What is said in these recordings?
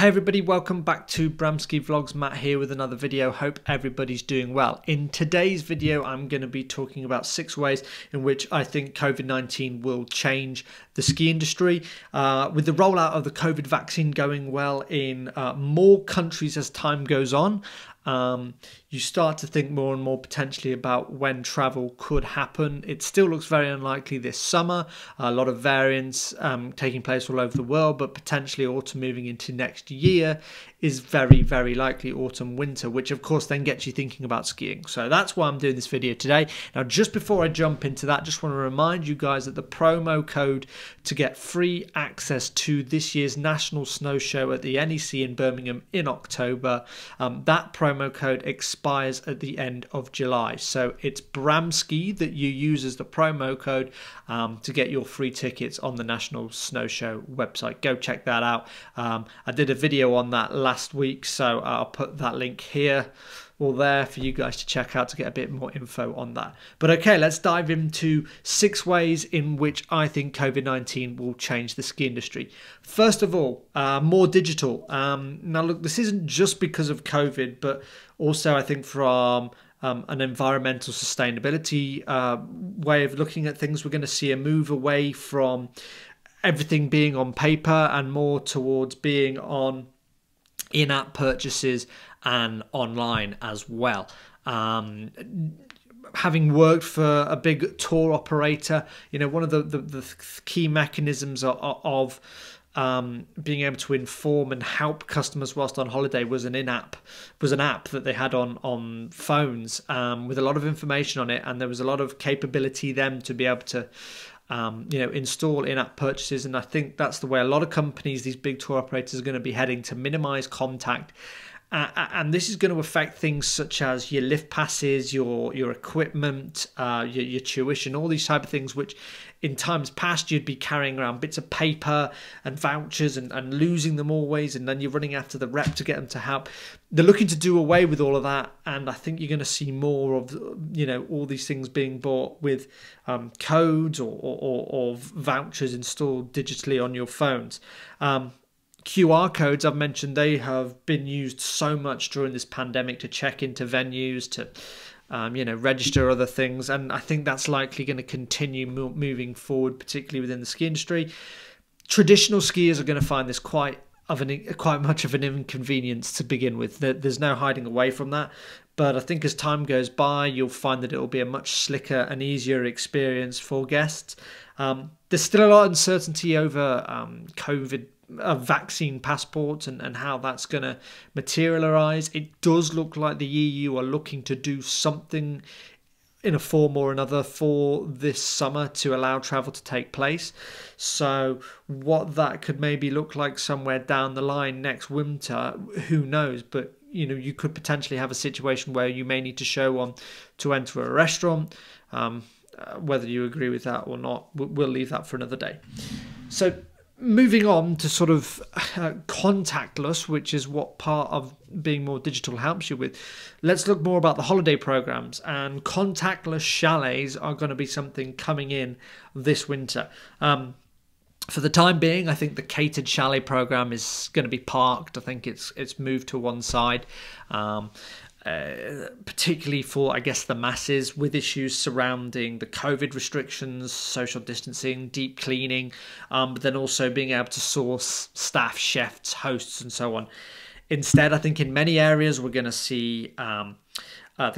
Hey everybody, welcome back to Bramski Vlogs. Matt here with another video. Hope everybody's doing well. In today's video, I'm going to be talking about 6 ways in which I think COVID-19 will change the ski industry. With the rollout of the COVID vaccine going well in more countries as time goes on, you start to think more and more potentially about when travel could happen. It still looks very unlikely this summer. A lot of variants taking place all over the world, but potentially autumn moving into next year is very, very likely autumn, winter, which of course then gets you thinking about skiing. So that's why I'm doing this video today. Now, just before I jump into that, just want to remind you guys that the promo code to get free access to this year's National Snow Show at the NEC in Birmingham in October, that promo code expires at the end of July. So it's Bramski that you use as the promo code to get your free tickets on the National Snow Show website. Go check that out. I did a video on that last week, so I'll put that link here or there for you guys to check out to get a bit more info on that. But okay, let's dive into 6 ways in which I think COVID-19 will change the ski industry. First of all, more digital. Now look, this isn't just because of COVID, but also I think from an environmental sustainability way of looking at things. We're going to see a move away from everything being on paper and more towards being on in-app purchases and online as well. Having worked for a big tour operator, you know, one of the key mechanisms of being able to inform and help customers whilst on holiday was an app that they had on phones with a lot of information on it, and there was a lot of capability then to be able to install in-app purchases. And I think that's the way a lot of companies, these big tour operators, are going to be heading, to minimize contact. And this is going to affect things such as your lift passes, your equipment, your tuition, all these type of things, which in times past you'd be carrying around bits of paper and vouchers and losing them always, and then you're running after the rep to get them to help. They're looking to do away with all of that, and I think you're going to see more of all these things being bought with codes or vouchers installed digitally on your phones. QR codes, I've mentioned, they have been used so much during this pandemic to check into venues, to register other things, and I think that's likely going to continue moving forward, particularly within the ski industry. Traditional skiers are going to find this quite much of an inconvenience to begin with. There's no hiding away from that. But I think as time goes by, you'll find that it will be a much slicker and easier experience for guests. There's still a lot of uncertainty over COVID vaccine passports and how that's going to materialize. It does look like the EU are looking to do something in a form or another for this summer to allow travel to take place. So what that could maybe look like somewhere down the line next winter, who knows? But you could potentially have a situation where you may need to show one to enter a restaurant. Whether you agree with that or not, we'll leave that for another day. So moving on to sort of contactless, which is what part of being more digital helps you with. Let's look more about the holiday programs, and contactless chalets are going to be something coming in this winter. For the time being, I think the catered chalet program is going to be parked. I think it's moved to one side. Particularly for, I guess, the masses, with issues surrounding the COVID restrictions, social distancing, deep cleaning, but then also being able to source staff, chefs, hosts, and so on. Instead, I think in many areas we're going to see the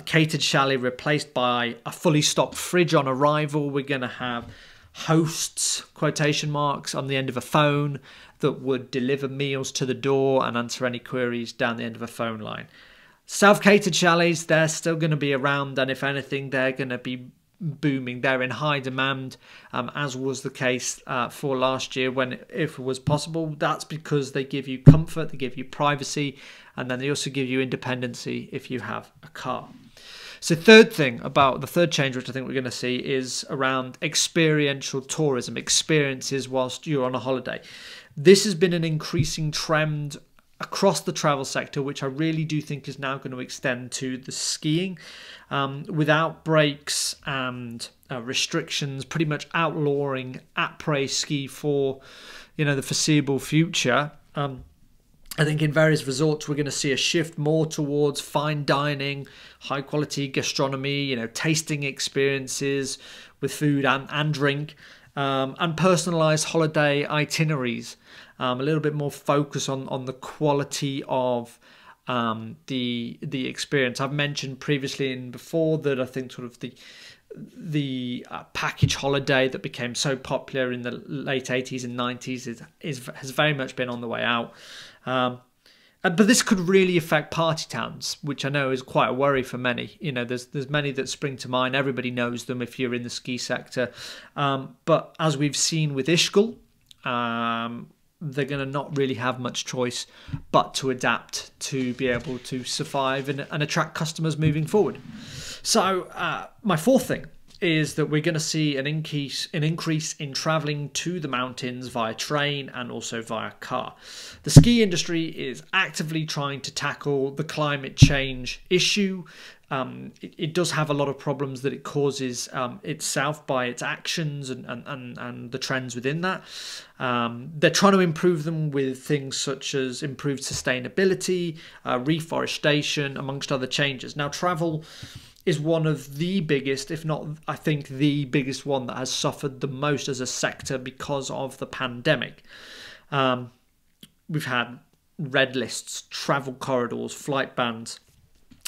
catered chalet replaced by a fully stocked fridge on arrival. We're going to have hosts, quotation marks, on the end of a phone that would deliver meals to the door and answer any queries down the end of a phone line. Self-catered chalets, they're still going to be around, and if anything, they're going to be booming. They're in high demand, as was the case for last year if it was possible. That's because they give you comfort, they give you privacy, and then they also give you independency if you have a car. So the third change which I think we're going to see is around experiential tourism, experiences whilst you're on a holiday. This has been an increasing trend across the travel sector, which I really do think is now going to extend to the skiing, with outbreaks and restrictions pretty much outlawing après ski for the foreseeable future. I think in various resorts, we're going to see a shift more towards fine dining, high quality gastronomy, tasting experiences with food and drink, and personalized holiday itineraries. A little bit more focus on the quality of the experience. I've mentioned previously and before that I think sort of the package holiday that became so popular in the late 80s and 90s has very much been on the way out. But this could really affect party towns, which I know is quite a worry for many. There's many that spring to mind. Everybody knows them if you're in the ski sector. But as we've seen with Ischgl, they're going to not really have much choice but to adapt to be able to survive and attract customers moving forward. So my fourth thing is that we're going to see an increase in travelling to the mountains via train and also via car. The ski industry is actively trying to tackle the climate change issue. It does have a lot of problems that it causes itself by its actions and the trends within that. They're trying to improve them with things such as improved sustainability, reforestation, amongst other changes. Now, travel is one of the biggest, if not, I think, the biggest one that has suffered the most as a sector because of the pandemic. We've had red lists, travel corridors, flight bans,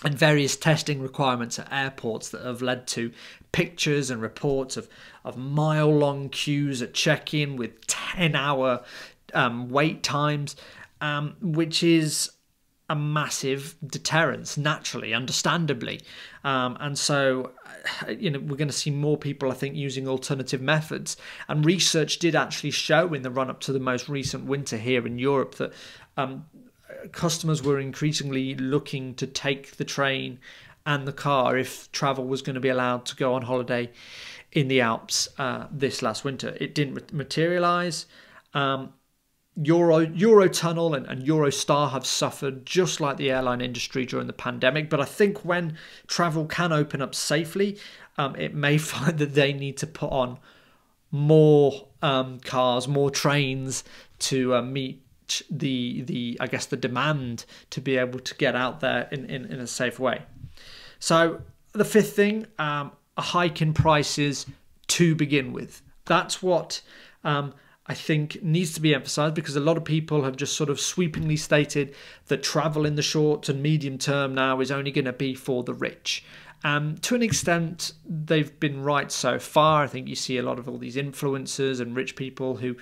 and various testing requirements at airports that have led to pictures and reports of mile-long queues at check-in with 10-hour wait times, which is a massive deterrence, naturally, understandably. And so, we're going to see more people, I think, using alternative methods. And research did actually show in the run-up to the most recent winter here in Europe that customers were increasingly looking to take the train and the car if travel was going to be allowed to go on holiday in the Alps this last winter. It didn't materialise. Eurotunnel and Eurostar have suffered just like the airline industry during the pandemic. But I think when travel can open up safely, it may find that they need to put on more cars, more trains to meet the I guess the demand to be able to get out there in a safe way. So the fifth thing, a hike in prices to begin with. That's what I think needs to be emphasised, because a lot of people have just sort of sweepingly stated that travel in the short and medium term now is only going to be for the rich. To an extent, they've been right so far. I think you see a lot of all these influencers and rich people who,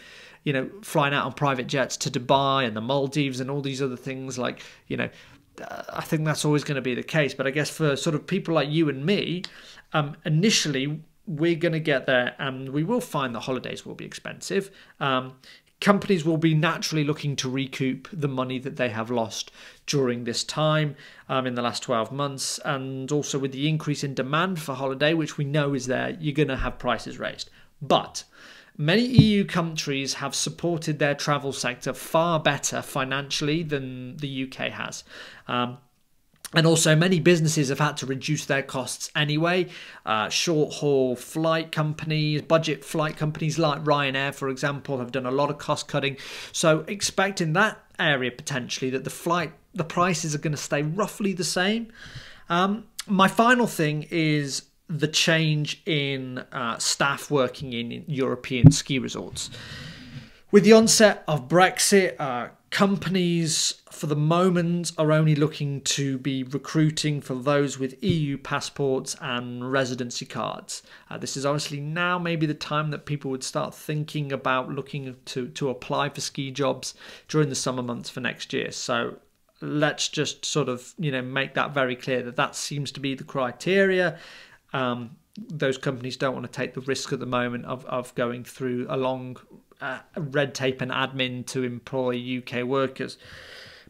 flying out on private jets to Dubai and the Maldives and all these other things. Like, I think that's always going to be the case. But I guess for sort of people like you and me, initially, we're going to get there and we will find that holidays will be expensive. Companies will be naturally looking to recoup the money that they have lost during this time in the last 12 months. And also with the increase in demand for holiday, which we know is there, you're going to have prices raised. But many EU countries have supported their travel sector far better financially than the UK has. And also many businesses have had to reduce their costs anyway. Short-haul flight companies, budget flight companies like Ryanair, for example, have done a lot of cost cutting. So expect in that area potentially that the prices are going to stay roughly the same. My final thing is the change in staff working in European ski resorts. With the onset of Brexit, companies for the moment are only looking to be recruiting for those with EU passports and residency cards. This is obviously now maybe the time that people would start thinking about looking to apply for ski jobs during the summer months for next year. So let's just sort of make that very clear that seems to be the criteria. Those companies don't want to take the risk at the moment of going through a long red tape and admin to employ UK workers.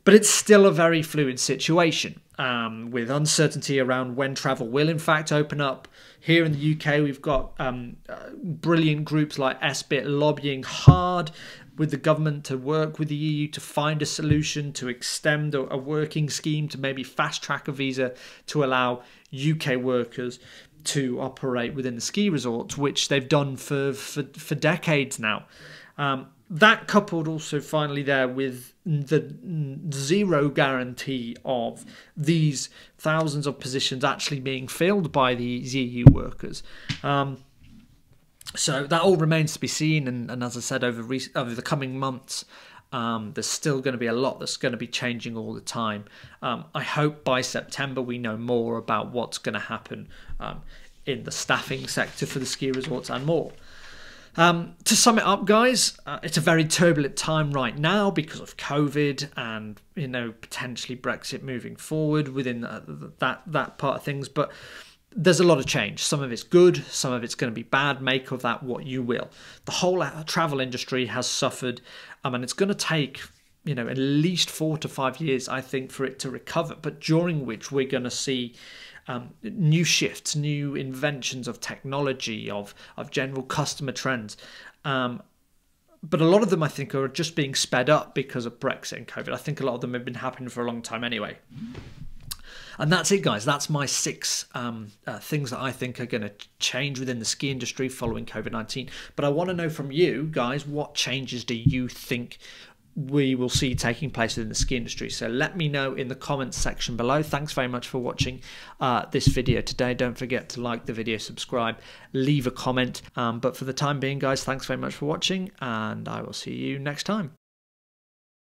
But it's still a very fluid situation with uncertainty around when travel will in fact open up. Here in the UK, we've got brilliant groups like SBIT lobbying hard with the government to work with the EU to find a solution to extend a working scheme to maybe fast track a visa to allow UK workers to operate within the ski resorts, which they've done for decades now. that coupled also finally there with the zero guarantee of these thousands of positions actually being filled by these EU workers. So that all remains to be seen, and as I said, over the coming months, there's still going to be a lot that's going to be changing all the time. I hope by September we know more about what's going to happen in the staffing sector for the ski resorts and more. To sum it up, guys, it's a very turbulent time right now because of COVID and, you know, potentially Brexit moving forward within that part of things. But there's a lot of change. Some of it's good, some of it's going to be bad. Make of that what you will. The whole travel industry has suffered, and it's going to take, you know, at least 4 to 5 years, I think, for it to recover. But during which we're going to see new shifts, new inventions of technology, of general customer trends. But a lot of them, I think, are just being sped up because of Brexit and COVID. I think a lot of them have been happening for a long time anyway. And that's it, guys. That's my 6 things that I think are going to change within the ski industry following COVID-19. But I want to know from you, guys, what changes do you think we will see taking place within the ski industry? So let me know in the comments section below. Thanks very much for watching this video today. Don't forget to like the video, subscribe, leave a comment. But for the time being, guys, thanks very much for watching, and I will see you next time.